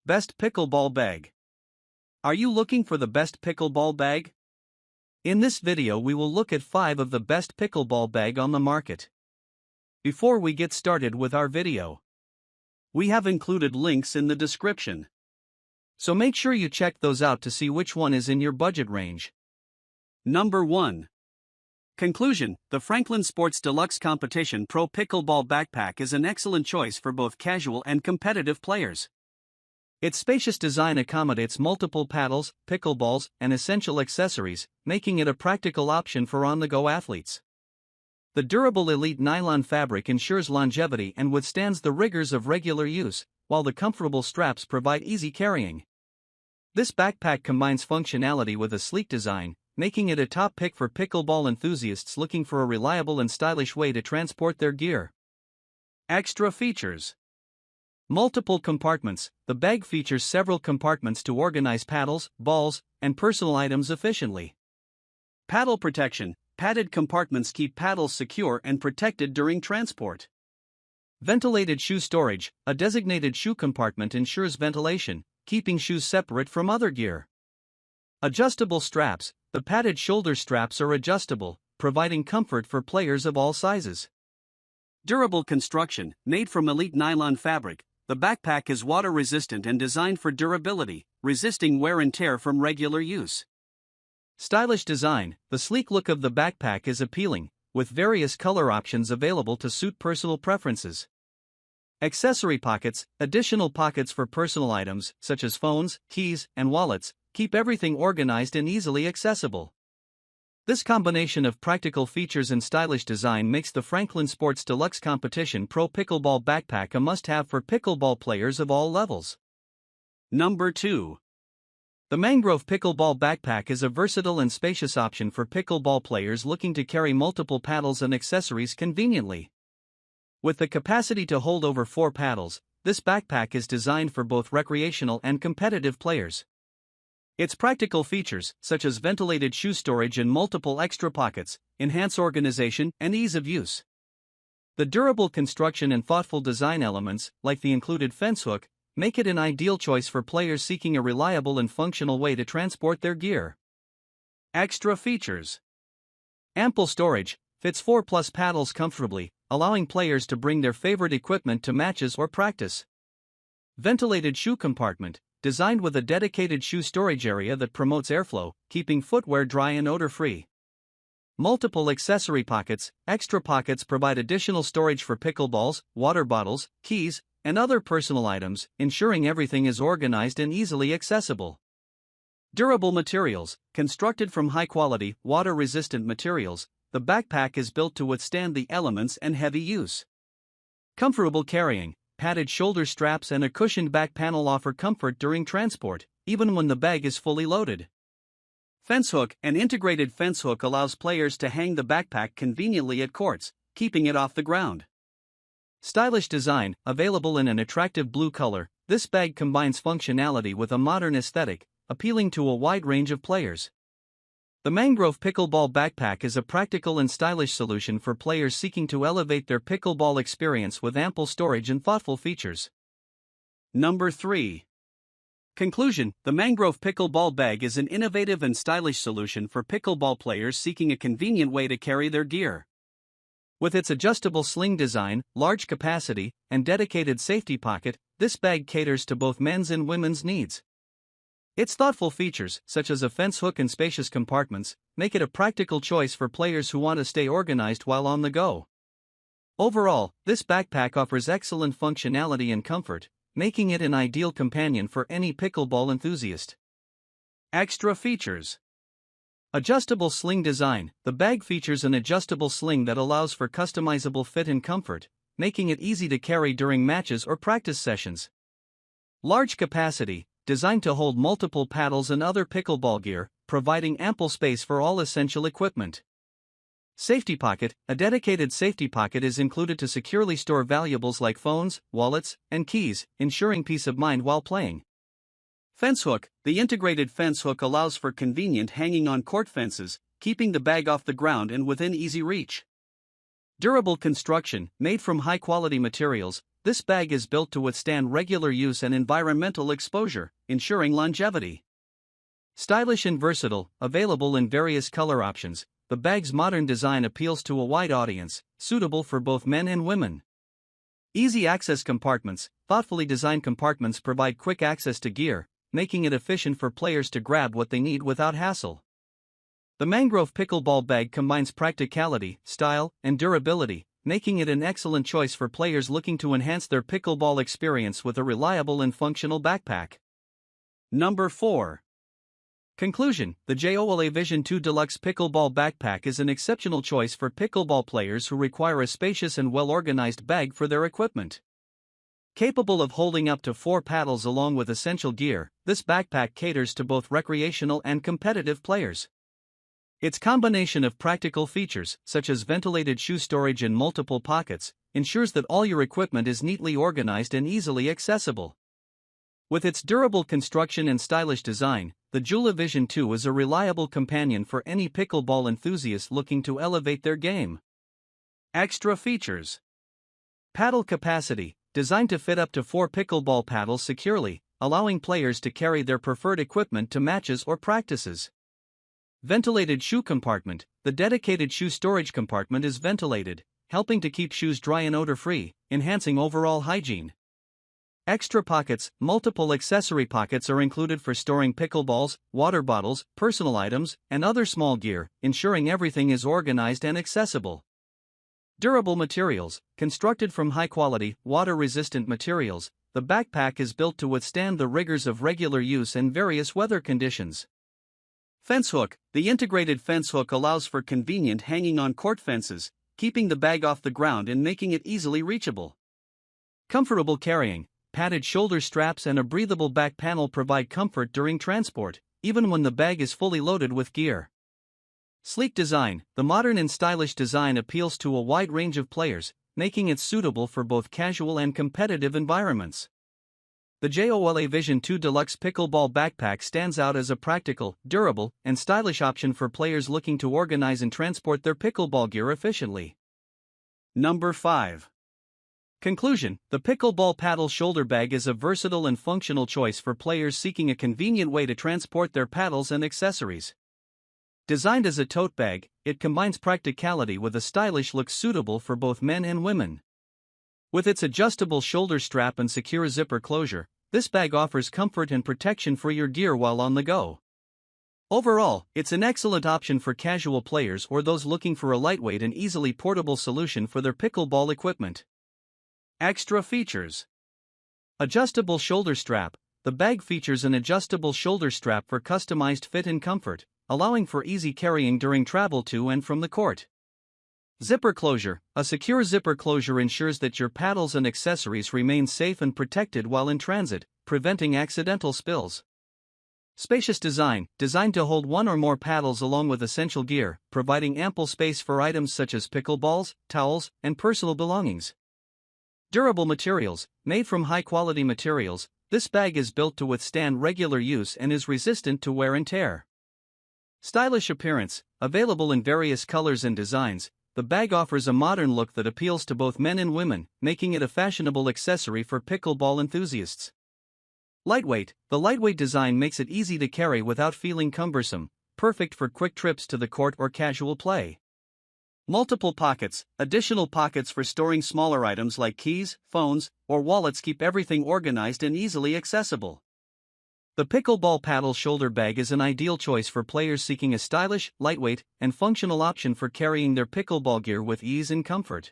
Best Pickleball Bag. Are you looking for the best pickleball bag? In this video we will look at 5 of the best pickleball bag on the market. Before we get started with our video, we have included links in the description. So make sure you check those out to see which one is in your budget range. Number 1. Conclusion: the Franklin Sports Deluxe Competition Pro Pickleball Backpack is an excellent choice for both casual and competitive players. Its spacious design accommodates multiple paddles, pickleballs, and essential accessories, making it a practical option for on-the-go athletes. The durable elite nylon fabric ensures longevity and withstands the rigors of regular use, while the comfortable straps provide easy carrying. This backpack combines functionality with a sleek design, making it a top pick for pickleball enthusiasts looking for a reliable and stylish way to transport their gear. Extra features: multiple compartments. The bag features several compartments to organize paddles, balls, and personal items efficiently. Paddle protection: padded compartments keep paddles secure and protected during transport. Ventilated shoe storage: a designated shoe compartment ensures ventilation, keeping shoes separate from other gear. Adjustable straps: the padded shoulder straps are adjustable, providing comfort for players of all sizes. Durable construction: made from elite nylon fabric, the backpack is water-resistant and designed for durability, resisting wear and tear from regular use. Stylish design: the sleek look of the backpack is appealing, with various color options available to suit personal preferences. Accessory pockets: additional pockets for personal items, such as phones, keys, and wallets, keep everything organized and easily accessible. This combination of practical features and stylish design makes the Franklin Sports Deluxe Competition Pro Pickleball Backpack a must-have for pickleball players of all levels. Number 2. The Mangrove Pickleball Backpack is a versatile and spacious option for pickleball players looking to carry multiple paddles and accessories conveniently. With the capacity to hold over 4 paddles, this backpack is designed for both recreational and competitive players. Its practical features, such as ventilated shoe storage and multiple extra pockets, enhance organization and ease of use. The durable construction and thoughtful design elements, like the included fence hook, make it an ideal choice for players seeking a reliable and functional way to transport their gear. Extra features: ample storage, fits 4+ paddles comfortably, allowing players to bring their favorite equipment to matches or practice. Ventilated shoe compartment, designed with a dedicated shoe storage area that promotes airflow, keeping footwear dry and odor-free. Multiple accessory pockets: extra pockets provide additional storage for pickleballs, water bottles, keys, and other personal items, ensuring everything is organized and easily accessible. Durable materials: constructed from high-quality, water-resistant materials, the backpack is built to withstand the elements and heavy use. Comfortable carrying: padded shoulder straps and a cushioned back panel offer comfort during transport, even when the bag is fully loaded. Fence hook: an integrated fence hook allows players to hang the backpack conveniently at courts, keeping it off the ground. Stylish design: available in an attractive blue color, this bag combines functionality with a modern aesthetic, appealing to a wide range of players. The Mangrove Pickleball Backpack is a practical and stylish solution for players seeking to elevate their pickleball experience with ample storage and thoughtful features. Number 3. Conclusion: the Mangrove Pickleball Bag is an innovative and stylish solution for pickleball players seeking a convenient way to carry their gear. With its adjustable sling design, large capacity, and dedicated safety pocket, this bag caters to both men's and women's needs. Its thoughtful features, such as a fence hook and spacious compartments, make it a practical choice for players who want to stay organized while on the go. Overall, this backpack offers excellent functionality and comfort, making it an ideal companion for any pickleball enthusiast. Extra features: adjustable sling design: the bag features an adjustable sling that allows for customizable fit and comfort, making it easy to carry during matches or practice sessions. Large capacity: designed to hold multiple paddles and other pickleball gear, providing ample space for all essential equipment. Safety pocket: a dedicated safety pocket is included to securely store valuables like phones, wallets, and keys, ensuring peace of mind while playing. Fence hook: the integrated fence hook allows for convenient hanging on court fences, keeping the bag off the ground and within easy reach. Durable construction: made from high-quality materials, this bag is built to withstand regular use and environmental exposure, ensuring longevity. Stylish and versatile, available in various color options, the bag's modern design appeals to a wide audience, suitable for both men and women. Easy access compartments. Thoughtfully designed compartments provide quick access to gear, making it efficient for players to grab what they need without hassle. The Mangrove Pickleball Bag combines practicality, style, and durability, making it an excellent choice for players looking to enhance their pickleball experience with a reliable and functional backpack. Number 4. Conclusion: the JOOLA Vision 2 Deluxe Pickleball Backpack is an exceptional choice for pickleball players who require a spacious and well-organized bag for their equipment. Capable of holding up to 4 paddles along with essential gear, this backpack caters to both recreational and competitive players. Its combination of practical features, such as ventilated shoe storage and multiple pockets, ensures that all your equipment is neatly organized and easily accessible. With its durable construction and stylish design, the JOOLA Vision 2 is a reliable companion for any pickleball enthusiast looking to elevate their game. Extra features: paddle capacity, designed to fit up to 4 pickleball paddles securely, allowing players to carry their preferred equipment to matches or practices. Ventilated shoe compartment, the dedicated shoe storage compartment is ventilated, helping to keep shoes dry and odor-free, enhancing overall hygiene. Extra pockets, multiple accessory pockets are included for storing pickleballs, water bottles, personal items, and other small gear, ensuring everything is organized and accessible. Durable materials, constructed from high-quality, water-resistant materials, the backpack is built to withstand the rigors of regular use and various weather conditions. Fence hook, the integrated fence hook allows for convenient hanging on court fences, keeping the bag off the ground and making it easily reachable. Comfortable carrying, padded shoulder straps and a breathable back panel provide comfort during transport, even when the bag is fully loaded with gear. Sleek design, the modern and stylish design appeals to a wide range of players, making it suitable for both casual and competitive environments. The JOOLA Vision 2 Deluxe Pickleball Backpack stands out as a practical, durable, and stylish option for players looking to organize and transport their pickleball gear efficiently. Number 5. Conclusion: the Pickleball Paddle Shoulder Bag is a versatile and functional choice for players seeking a convenient way to transport their paddles and accessories. Designed as a tote bag, it combines practicality with a stylish look suitable for both men and women. With its adjustable shoulder strap and secure zipper closure, this bag offers comfort and protection for your gear while on the go. Overall, it's an excellent option for casual players or those looking for a lightweight and easily portable solution for their pickleball equipment. Extra features: adjustable shoulder strap. The bag features an adjustable shoulder strap for customized fit and comfort, allowing for easy carrying during travel to and from the court. Zipper closure. A secure zipper closure ensures that your paddles and accessories remain safe and protected while in transit, preventing accidental spills. Spacious design, designed to hold 1 or more paddles along with essential gear, providing ample space for items such as pickleballs, towels, and personal belongings. Durable materials, made from high-quality materials, this bag is built to withstand regular use and is resistant to wear and tear. Stylish appearance, available in various colors and designs, the bag offers a modern look that appeals to both men and women, making it a fashionable accessory for pickleball enthusiasts. Lightweight, the lightweight design makes it easy to carry without feeling cumbersome, perfect for quick trips to the court or casual play. Multiple pockets, additional pockets for storing smaller items like keys, phones, or wallets keep everything organized and easily accessible. The Pickleball Paddle Shoulder Bag is an ideal choice for players seeking a stylish, lightweight, and functional option for carrying their pickleball gear with ease and comfort.